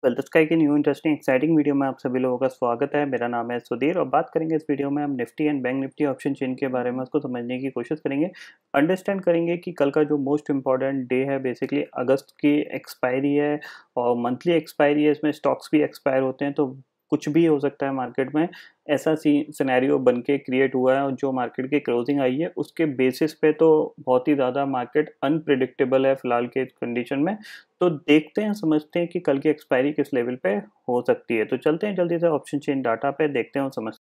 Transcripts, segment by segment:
Well sky की new interesting exciting video में आप सभी लोगों का स्वागत है। मेरा नाम है सुधीर और बात करेंगे इस वीडियो में हम Nifty and bank Nifty option chain के बारे में उसको समझने की कोशिश करेंगे। अंडरस्टैंड करेंगे कि कल का जो मोस्ट इंपॉर्टेंट डे है बेसिकली अगस्त की एक्सपायरी है और मंथली एक्सपायरी है, इसमें स्टॉक्स भी एक्सपायर होते हैं तो कुछ भी हो सकता है मार्केट में। ऐसा सी सिनेरियो बन के क्रिएट हुआ है और जो मार्केट की क्लोजिंग आई है उसके बेसिस पे तो बहुत ही ज़्यादा मार्केट अनप्रिडिक्टेबल है फिलहाल के कंडीशन में। तो देखते हैं, समझते हैं कि कल की एक्सपायरी किस लेवल पे हो सकती है। तो चलते हैं जल्दी से ऑप्शन चेन डाटा पे, देखते हैं और समझते हैं।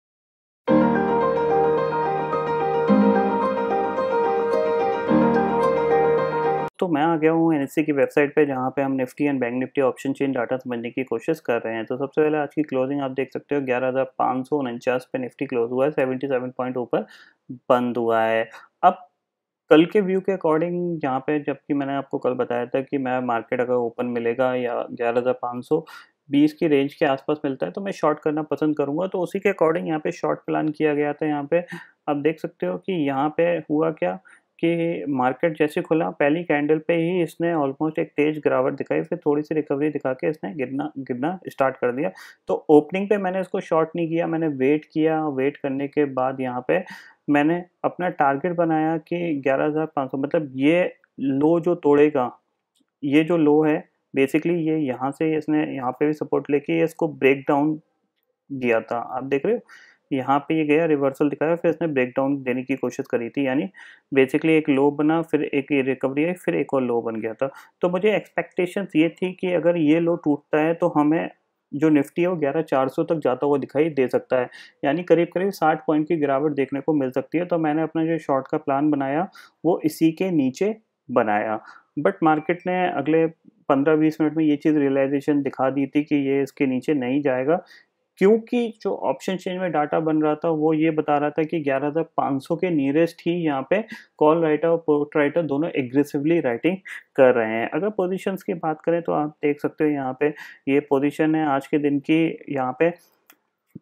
तो मैं आ गया हूँ एनएससी की वेबसाइट पे जहाँ पे हम Nifty and bank Nifty option chain data समझने की कोशिश कर रहे हैं। तो सबसे पहले आज की क्लोजिंग आप देख सकते हो 11,549 पे निफ्टी क्लोज हुआ है, 77 पॉइंट ऊपर बंद हुआ है। अब कल के व्यू के अकॉर्डिंग यहाँ पे, जबकि मैंने आपको कल बताया था कि मैं मार्केट अगर ओपन मिलेगा या 11,520 की रेंज के आसपास मिलता है तो मैं शॉर्ट करना पसंद करूंगा, तो उसी के अकॉर्डिंग यहाँ पे शॉर्ट प्लान किया गया था। यहाँ पे आप देख सकते हो कि यहाँ पे हुआ क्या कि मार्केट जैसे खुला पहली कैंडल पे ही इसने ऑलमोस्ट एक तेज गिरावट दिखाई, फिर थोड़ी सी रिकवरी दिखा के इसने गिरना गिरना स्टार्ट कर दिया। तो ओपनिंग पे मैंने इसको शॉर्ट नहीं किया, मैंने वेट किया। वेट करने के बाद यहाँ पे मैंने अपना टारगेट बनाया कि 11,500, मतलब ये लो जो तोड़ेगा, ये जो लो है बेसिकली ये यहाँ से इसने यहाँ पे भी सपोर्ट लेके ये इसको ब्रेक डाउन दिया था। आप देख रहे हो यहाँ पे ये गया, रिवर्सल दिखाया, फिर इसने ब्रेक डाउन देने की कोशिश करी थी, यानी बेसिकली एक लो बना, फिर एक ये रिकवरी आई, फिर एक और लो बन गया था। तो मुझे एक्सपेक्टेशंस ये थी कि अगर ये लो टूटता है तो हमें जो निफ्टी है वो 11,400 तक जाता हुआ दिखाई दे सकता है, यानी करीब करीब 60 पॉइंट की गिरावट देखने को मिल सकती है। तो मैंने अपना जो शॉर्ट का प्लान बनाया वो इसी के नीचे बनाया। बट मार्केट ने अगले 15-20 मिनट में ये चीज़ रियलाइजेशन दिखा दी थी कि ये इसके नीचे नहीं जाएगा, क्योंकि जो ऑप्शन चेन में डाटा बन रहा था वो ये बता रहा था कि 11,500 के नियरेस्ट ही यहाँ पे कॉल राइटर और पुट राइटर दोनों एग्रेसिवली राइटिंग कर रहे हैं। अगर पोजीशंस की बात करें तो आप देख सकते हो यहाँ पे ये पोजीशन है आज के दिन की। यहाँ पे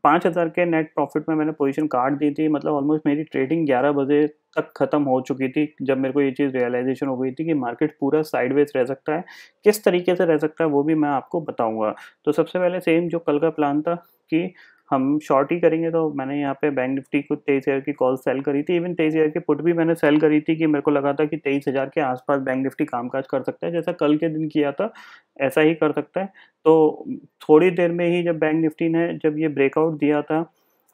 5,000 के नेट प्रॉफिट में मैंने पोजीशन काट दी थी, मतलब ऑलमोस्ट मेरी ट्रेडिंग 11 बजे तक खत्म हो चुकी थी जब मेरे को ये चीज़ रियलाइजेशन हो गई थी कि मार्केट पूरा साइडवेज रह सकता है। किस तरीके से रह सकता है वो भी मैं आपको बताऊंगा। तो सबसे पहले सेम जो कल का प्लान था कि हम शॉर्ट ही करेंगे, तो मैंने यहाँ पे बैंक निफ्टी को 23,000 की कॉल सेल करी थी। इवन 23,000 की पुट भी मैंने सेल करी थी कि मेरे को लगा था कि 23,000 के आसपास बैंक निफ्टी कामकाज कर सकता है, जैसा कल के दिन किया था ऐसा ही कर सकता है। तो थोड़ी देर में ही जब बैंक निफ्टी ने जब ये ब्रेकआउट दिया था,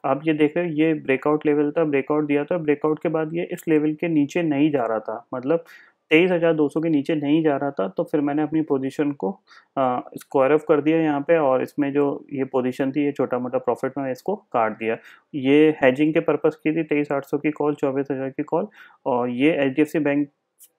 आप ये देख रहे हो ये ब्रेकआउट लेवल था, ब्रेकआउट दिया था, ब्रेकआउट के बाद ये इस लेवल के नीचे नहीं जा रहा था, मतलब 23,200 के नीचे नहीं जा रहा था। तो फिर मैंने अपनी पोजीशन को स्क्वायर ऑफ कर दिया यहाँ पे, और इसमें जो ये पोजीशन थी ये छोटा मोटा प्रॉफिट में इसको काट दिया। ये हैजिंग के पर्पस की थी, 23,800 की कॉल, 24,000 की कॉल। और ये एचडीएफसी बैंक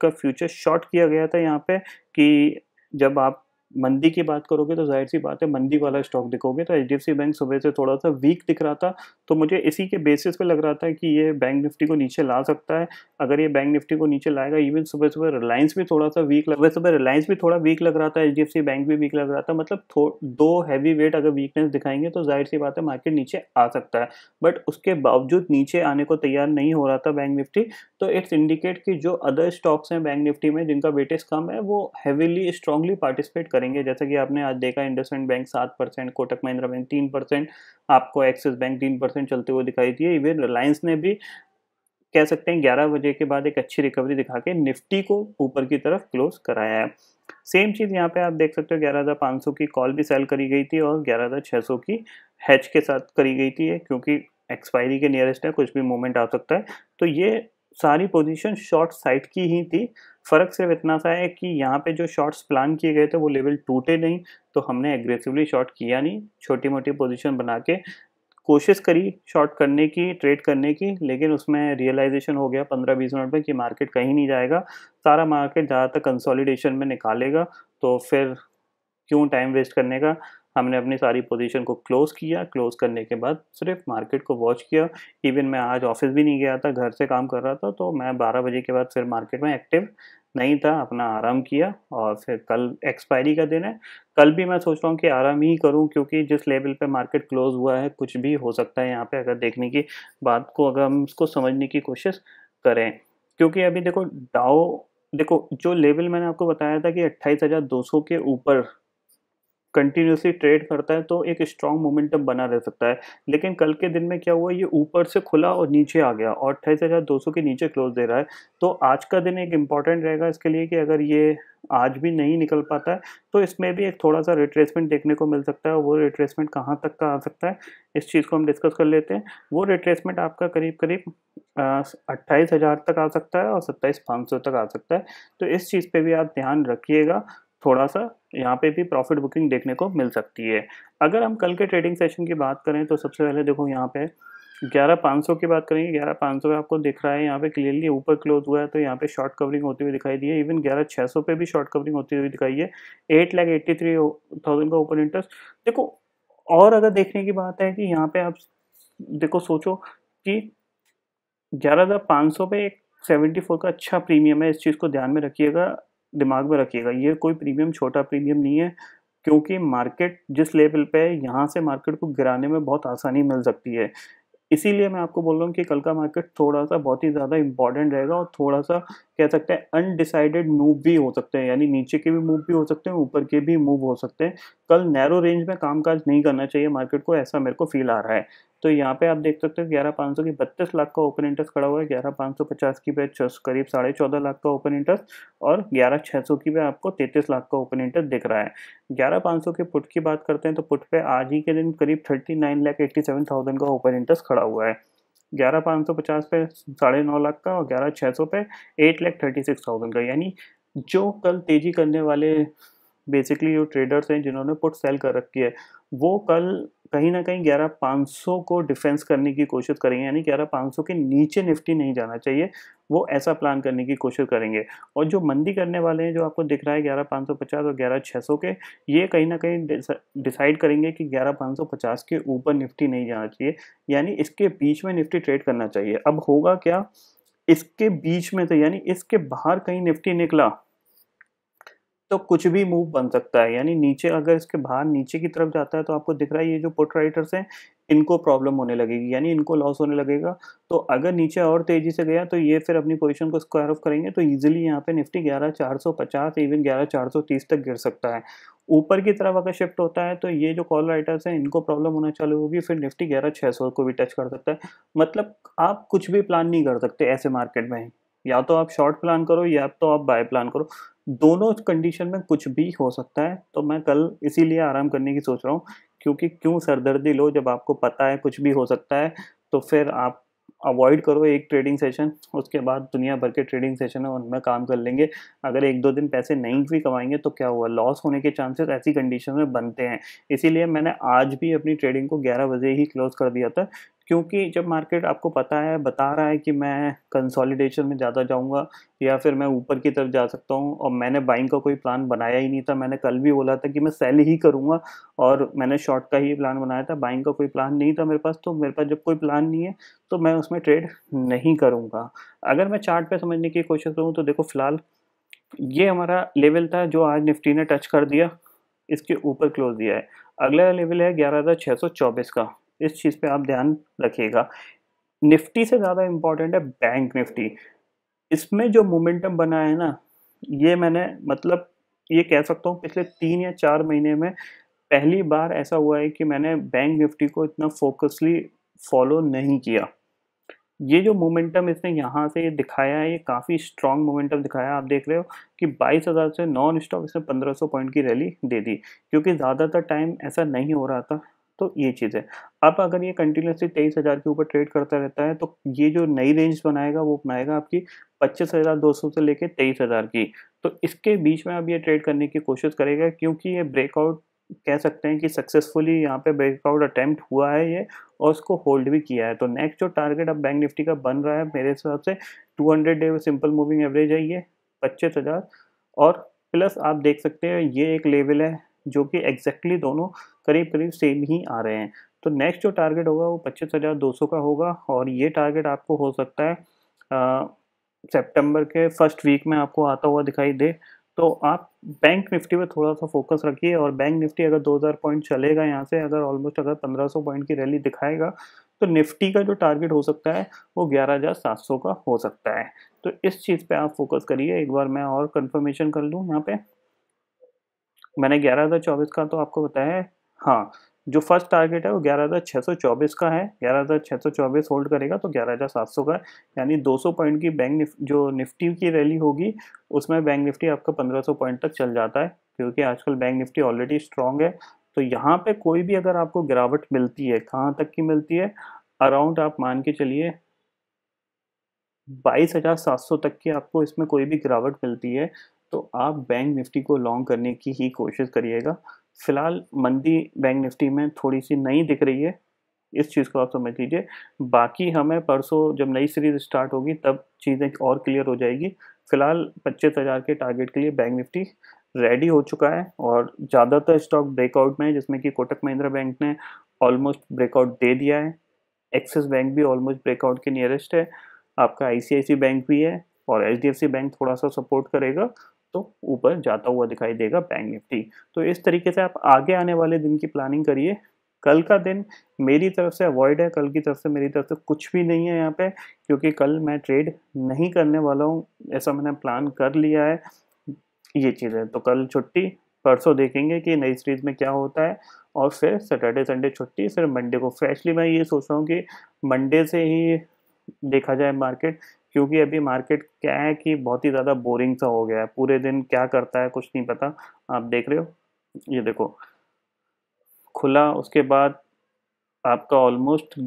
का फ्यूचर शॉर्ट किया गया था यहाँ पे कि जब आप मंदी की बात करोगे तो जाहिर सी बात है मंदी वाला स्टॉक दिखोगे। तो एचडीएफसी बैंक सुबह से थोड़ा सा वीक दिख रहा था, तो मुझे इसी के बेसिस पे लग रहा था कि ये बैंक निफ्टी को नीचे ला सकता है। अगर ये बैंक निफ्टी को नीचे लाएगा, इवन सुबह सुबह रिलायंस भी थोड़ा सा वीक लग सुबह रिलायंस भी थोड़ा वीक लग रहा था, एचडीएफसी बैंक भी वीक लग रहा था, मतलब दो हैवी वेट अगर वीकनेस दिखाएंगे तो जाहिर सी बात है मार्केट नीचे आ सकता है। बट उसके बावजूद नीचे आने को तैयार नहीं हो रहा था बैंक निफ्टी। तो इट्स इंडिकेट कि जो अदर स्टॉक्स हैं बैंक निफ्टी में जिनका वेटेज कम है वो हैवीली स्ट्रांगली पार्टिसिपेट करेंगे। जैसा कि आपने आज देखा इंडसइंड बैंक 7%, कोटक महिंद्रा बैंक 3%, आपको एक्सिस बैंक 3% चलते हुए दिखाई दिए। इवन रिलायंस ने भी कह सकते हैं 11 बजे के बाद एक अच्छी रिकवरी दिखा के निफ्टी को ऊपर की तरफ क्लोज कराया है। सेम चीज़ यहाँ पे आप देख सकते हो, 11,500 की कॉल भी सेल करी गई थी और 11,600 की हेज के साथ करी गई थी, क्योंकि एक्सपायरी के नियरेस्ट है, कुछ भी मूवमेंट आ सकता है। तो ये सारी पोजीशन शॉर्ट साइड की ही थी। फर्क सिर्फ इतना सा है कि यहाँ पे जो शॉर्ट्स प्लान किए गए थे वो लेवल टूटे नहीं, तो हमने एग्रेसिवली शॉर्ट किया नहीं, छोटी मोटी पोजीशन बना के कोशिश करी शॉर्ट करने की, ट्रेड करने की, लेकिन उसमें रियलाइजेशन हो गया 15-20 मिनट में कि मार्केट कहीं नहीं जाएगा, सारा मार्केट ज़्यादातर कंसोलिडेशन में निकालेगा। तो फिर क्यों टाइम वेस्ट करने का, हमने अपनी सारी पोजीशन को क्लोज किया। क्लोज करने के बाद सिर्फ मार्केट को वॉच किया। इवन मैं आज ऑफिस भी नहीं गया था, घर से काम कर रहा था, तो मैं 12 बजे के बाद फिर मार्केट में एक्टिव नहीं था, अपना आराम किया। और फिर कल एक्सपायरी का दिन है, कल भी मैं सोच रहा हूँ कि आराम ही करूँ, क्योंकि जिस लेवल पे मार्केट क्लोज हुआ है कुछ भी हो सकता है यहाँ पे, अगर देखने की बात को अगर हम इसको समझने की कोशिश करें। क्योंकि अभी देखो डाउ, देखो जो लेवल मैंने आपको बताया था कि 28,200 के ऊपर कंटिन्यूसली ट्रेड करता है तो एक स्ट्रॉन्ग मोमेंटम बना रह सकता है। लेकिन कल के दिन में क्या हुआ, ये ऊपर से खुला और नीचे आ गया और 28,200 के नीचे क्लोज दे रहा है। तो आज का दिन एक इम्पॉर्टेंट रहेगा इसके लिए कि अगर ये आज भी नहीं निकल पाता है तो इसमें भी एक थोड़ा-सा रिट्रेसमेंट देखने को मिल सकता है और वो रिट्रेसमेंट कहाँ तक का आ सकता है, इस चीज़ को हम डिस्कस कर लेते हैं। वो रिट्रेसमेंट आपका करीब-करीब 28,000 तक आ सकता है और 27,500 तक आ सकता है। तो इस चीज़ पे भी आप ध्यान रखिएगा, थोड़ा-सा यहाँ पे भी प्रॉफिट बुकिंग देखने को मिल सकती है। अगर हम कल के ट्रेडिंग सेशन की बात करें तो सबसे पहले देखो यहाँ पे 11,500 की बात करेंगे। 11,500 पे आपको दिख रहा है यहाँ पे क्लियरली ऊपर क्लोज हुआ है तो यहाँ पे शॉर्ट कवरिंग होती हुई दिखाई दी है। इवन 11,600 पे भी शॉर्ट कवरिंग होती हुई दिखाई है। 8,83,000 का ओपन इंटरेस्ट। देखो, और अगर देखने की बात है कि यहाँ पे आप देखो सोचो कि 11,500 पे एक 74 का अच्छा प्रीमियम है। इस चीज़ को ध्यान में रखिएगा, दिमाग में रखिएगा। ये कोई प्रीमियम छोटा प्रीमियम नहीं है, क्योंकि मार्केट जिस लेवल पे है यहाँ से मार्केट को गिराने में बहुत आसानी मिल सकती है। इसीलिए मैं आपको बोल रहा हूँ कि कल का मार्केट थोड़ा-सा बहुत ही ज़्यादा इम्पोर्टेंट रहेगा और थोड़ा-सा कह सकते हैं अनडिसाइडेड मूव भी हो सकते हैं, यानी नीचे के भी मूव भी हो सकते हैं, ऊपर के भी मूव हो सकते हैं। कल नैरो रेंज में कामकाज नहीं करना चाहिए मार्केट को, ऐसा मेरे को फ़ील आ रहा है। तो यहाँ पे आप देख सकते हो 11,500 की 32 लाख का ओपन इंटरेस्ट खड़ा हुआ है, 11,550 की पे करीब 14.5 लाख का ओपन इंटरेस्ट और 11,600 की पे आपको 33 लाख का ओपन इंटरेस्ट दिख रहा है। 11,500 के पुट की बात करते हैं तो पुट पे आज ही के दिन करीब 39,87,000 का ओपन इंटरेस्ट खड़ा हुआ है। 11,550 पे 9.5 लाख का और 11,600 पे 8,36,000 का, यानी जो कल तेजी करने वाले बेसिकली जो ट्रेडर्स हैं जिन्होंने पुट सेल कर रखी है, वो कल कहीं न कहीं 11,500 को डिफेंस करने की कोशिश करेंगे, यानी 11,500 के नीचे निफ्टी नहीं जाना चाहिए, वो ऐसा प्लान करने की कोशिश करेंगे। और जो मंदी करने वाले हैं, जो आपको दिख रहा है 11,550 और 11,600 के, ये कहीं न कहीं डिसाइड करेंगे कि 11,550 के ऊपर निफ्टी नहीं जाना चाहिए, यानी इसके बीच में निफ्टी ट्रेड करना चाहिए। अब होगा क्या, इसके बीच में तो यानी इसके बाहर कहीं निफ्टी निकला तो कुछ भी मूव बन सकता है, यानी नीचे अगर इसके बाहर नीचे की तरफ जाता है तो आपको दिख रहा है ये जो पुट राइटर्स हैं इनको प्रॉब्लम होने लगेगी, यानी इनको लॉस होने लगेगा। तो अगर नीचे और तेजी से गया तो ये फिर अपनी पोजीशन को स्क्वायर ऑफ करेंगे तो इजीली यहाँ पे निफ्टी 11,450 इवन 11,430 तक गिर सकता है। ऊपर की तरफ अगर शिफ्ट होता है तो ये जो कॉल राइटर्स हैं इनको प्रॉब्लम होना चालू होगी, फिर निफ्टी 11,600 को भी टच कर सकता है। मतलब आप कुछ भी प्लान नहीं कर सकते ऐसे मार्केट में, या तो आप शॉर्ट प्लान करो या तो आप बाय प्लान करो, दोनों कंडीशन में कुछ भी हो सकता है। तो मैं कल इसीलिए आराम करने की सोच रहा हूँ, क्योंकि क्यों सरदर्दी लो जब आपको पता है कुछ भी हो सकता है, तो फिर आप अवॉइड करो एक ट्रेडिंग सेशन, उसके बाद दुनिया भर के ट्रेडिंग सेशन है उनमें काम कर लेंगे। अगर 1-2 दिन पैसे नहीं भी कमाएँगे तो क्या हुआ, लॉस होने के चांसेस ऐसी कंडीशन में बनते हैं। इसीलिए मैंने आज भी अपनी ट्रेडिंग को 11 बजे ही क्लोज़ कर दिया था, क्योंकि जब मार्केट आपको पता है, बता रहा है कि मैं कंसोलिडेशन में ज़्यादा जाऊँगा या फिर मैं ऊपर की तरफ जा सकता हूँ और मैंने बाइंग का कोई प्लान बनाया ही नहीं था। मैंने कल भी बोला था कि मैं सेल ही करूँगा और मैंने शॉर्ट का ही प्लान बनाया था, बाइंग का कोई प्लान नहीं था मेरे पास। तो मेरे पास जब कोई प्लान नहीं है तो मैं उसमें ट्रेड नहीं करूँगा। अगर मैं चार्ट पे समझने की कोशिश करूँ तो देखो फिलहाल ये हमारा लेवल था जो आज निफ्टी ने टच कर दिया, इसके ऊपर क्लोज दिया है। अगला लेवल है 11,624 का, इस चीज़ पे आप ध्यान रखिएगा। निफ्टी से ज़्यादा इम्पोर्टेंट है बैंक निफ्टी। इसमें जो मोमेंटम बना है ना, ये मैंने मतलब ये कह सकता हूँ पिछले 3 या 4 महीने में पहली बार ऐसा हुआ है कि मैंने बैंक निफ्टी को इतना फ़ोकसली फ़ॉलो नहीं किया। ये जो मोमेंटम इसने यहाँ से दिखाया है, ये काफ़ी स्ट्रॉन्ग मोमेंटम दिखाया है। आप देख रहे हो कि 22,000 से नॉन स्टॉप इसने 1,500 पॉइंट की रैली दे दी, क्योंकि ज़्यादातर टाइम ऐसा नहीं हो रहा था। तो ये चीज़ है। अब अगर ये कंटिन्यूअसली 23,000 के ऊपर ट्रेड करता रहता है तो ये जो नई रेंज बनाएगा वो बनाएगा आपकी 25,200 से लेके 23,000 की। तो इसके बीच में अब ये ट्रेड करने की कोशिश करेगा, क्योंकि ये ब्रेकआउट कह सकते हैं कि सक्सेसफुली यहाँ पे ब्रेकआउट अटेम्प्ट हुआ है ये, और उसको होल्ड भी किया है। तो नेक्स्ट जो टारगेट अब बैंक निफ्टी का बन रहा है मेरे हिसाब से 200 डे सिंपल मूविंग एवरेज है ये 25,000, और प्लस आप देख सकते हैं ये एक लेवल है जो कि एग्जैक्टली दोनों करीब करीब सेम ही आ रहे हैं। तो नेक्स्ट जो टारगेट होगा वो 25,200 का होगा, और ये टारगेट आपको हो सकता है सितंबर के फर्स्ट वीक में आपको आता हुआ दिखाई दे। तो आप बैंक निफ्टी पे थोड़ा-सा फ़ोकस रखिए, और बैंक निफ्टी अगर 2000 पॉइंट चलेगा यहाँ से, अगर ऑलमोस्ट अगर 1500 पॉइंट की रैली दिखाएगा, तो निफ्टी का जो टारगेट हो सकता है वो 11,700 का हो सकता है। तो इस चीज़ पे आप फ़ोकस करिए। एक बार मैं और कन्फर्मेशन कर लूँ यहाँ पे। मैंने 11,024 का तो आपको बताया है। हाँ, जो फर्स्ट टारगेट है वो 11,624 का है। 11,624 होल्ड करेगा तो 11,700 का है, यानी 200 पॉइंट की जो निफ्टी की रैली होगी उसमें बैंक निफ्टी आपका 1500 पॉइंट तक चल जाता है, क्योंकि आजकल बैंक निफ्टी ऑलरेडी स्ट्रांग है। तो यहाँ पे कोई भी अगर आपको गिरावट मिलती है, कहाँ तक की मिलती है, अराउंड आप मान के चलिए 22,700 तक की आपको इसमें कोई भी गिरावट मिलती है, तो आप बैंक निफ्टी को लॉन्ग करने की ही कोशिश करिएगा। फिलहाल मंदी बैंक निफ्टी में थोड़ी सी नहीं दिख रही है, इस चीज़ को आप समझ लीजिए। बाकी हमें परसों जब नई सीरीज स्टार्ट होगी तब चीज़ें और क्लियर हो जाएगी। फिलहाल 25,000 के टारगेट के लिए बैंक निफ्टी रेडी हो चुका है और ज़्यादातर स्टॉक ब्रेकआउट में है, जिसमें कि कोटक महिंद्रा बैंक ने ऑलमोस्ट ब्रेकआउट दे दिया है, एक्सिस बैंक भी ऑलमोस्ट ब्रेकआउट के नियरेस्ट है, आपका आईसीआईसी बैंक भी है और एचडीएफसी बैंक थोड़ा सा सपोर्ट करेगा तो ऊपर जाता हुआ दिखाई देगा बैंक निफ्टी। तो इस तरीके से आप आगे आने वाले दिन की प्लानिंग करिए। कल का दिन मेरी तरफ से अवॉइड है, कल की तरफ से मेरी तरफ से कुछ भी नहीं है यहाँ पे, क्योंकि कल मैं ट्रेड नहीं करने वाला हूँ, ऐसा मैंने प्लान कर लिया है। ये चीज़ है, तो कल छुट्टी, परसों देखेंगे कि नई सीरीज में क्या होता है, और फिर सैटरडे संडे छुट्टी, फिर मंडे को फ्रेशली मैं ये सोच रहा हूँ कि मंडे से ही देखा जाए मार्केट, क्योंकि अभी मार्केट क्या है कि बहुत ही ज़्यादा बोरिंग सा हो गया है, पूरे दिन क्या करता है कुछ नहीं पता। आप देख रहे हो, ये देखो खुला, उसके बाद आपका ऑलमोस्ट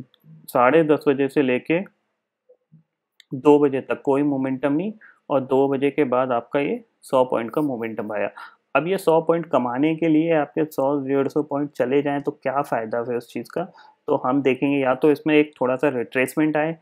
10:30 बजे से लेके 2 बजे तक कोई मोमेंटम नहीं, और 2 बजे के बाद आपका ये 100 पॉइंट का मोमेंटम आया। अब ये 100 पॉइंट कमाने के लिए आपके 100-150 पॉइंट चले जाएं तो क्या फ़ायदा फिर उस चीज़ का। तो हम देखेंगे, या तो इसमें एक थोड़ा सा रिट्रेसमेंट आए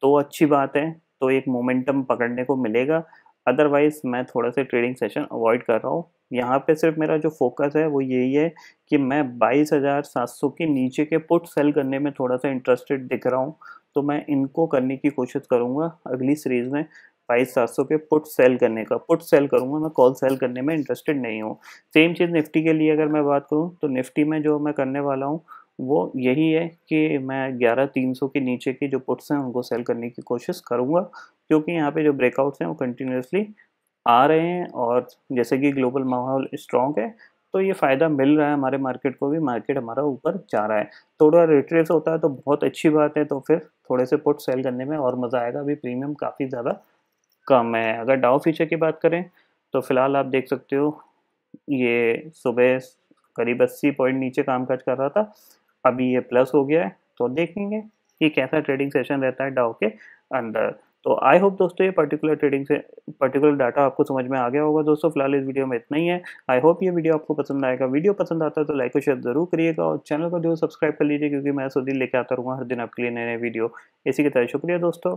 तो अच्छी बात है, तो एक मोमेंटम पकड़ने को मिलेगा, अदरवाइज मैं थोड़ा सा ट्रेडिंग सेशन अवॉइड कर रहा हूँ। यहाँ पे सिर्फ मेरा जो फोकस है वो यही है कि मैं 22,700 के नीचे के पुट सेल करने में थोड़ा सा इंटरेस्टेड दिख रहा हूँ, तो मैं इनको करने की कोशिश करूँगा अगली सीरीज़ में। 22,700 के पुट सेल करने का, पुट सेल करूँगा मैं, कॉल सेल करने में इंटरेस्टेड नहीं हूँ। सेम चीज़ निफ्टी के लिए अगर मैं बात करूँ तो निफ्टी में जो मैं करने वाला हूँ वो यही है कि मैं 11,300 के नीचे की जो पुट्स हैं उनको सेल करने की कोशिश करूँगा, क्योंकि यहाँ पे जो ब्रेकआउट्स हैं वो कंटिन्यूसली आ रहे हैं, और जैसे कि ग्लोबल माहौल स्ट्रॉन्ग है तो ये फ़ायदा मिल रहा है हमारे मार्केट को भी, मार्केट हमारा ऊपर जा रहा है। थोड़ा रिट्रेस होता है तो बहुत अच्छी बात है, तो फिर थोड़े से पुट सेल करने में और मज़ा आएगा। अभी प्रीमियम काफ़ी ज़्यादा कम है। अगर डाउ फ्यूचर की बात करें तो फिलहाल आप देख सकते हो ये सुबह करीब 80 पॉइंट नीचे कामकाज कर रहा था, अभी ये प्लस हो गया है, तो देखेंगे कि कैसा ट्रेडिंग सेशन रहता है डाउ के अंदर। तो आई होप दोस्तों ये पर्टिकुलर डाटा आपको समझ में आ गया होगा। दोस्तों फिलहाल इस वीडियो में इतना ही है। आई होप ये वीडियो आपको पसंद आएगा। वीडियो पसंद आता है तो लाइक और शेयर जरूर करिएगा, और चैनल को जो सब्सक्राइब कर लीजिए, क्योंकि मैं ऐसा दिन लेके आता रहूँगा हर दिन आपके लिए नए नए वीडियो। इसी की तरह शुक्रिया दोस्तों।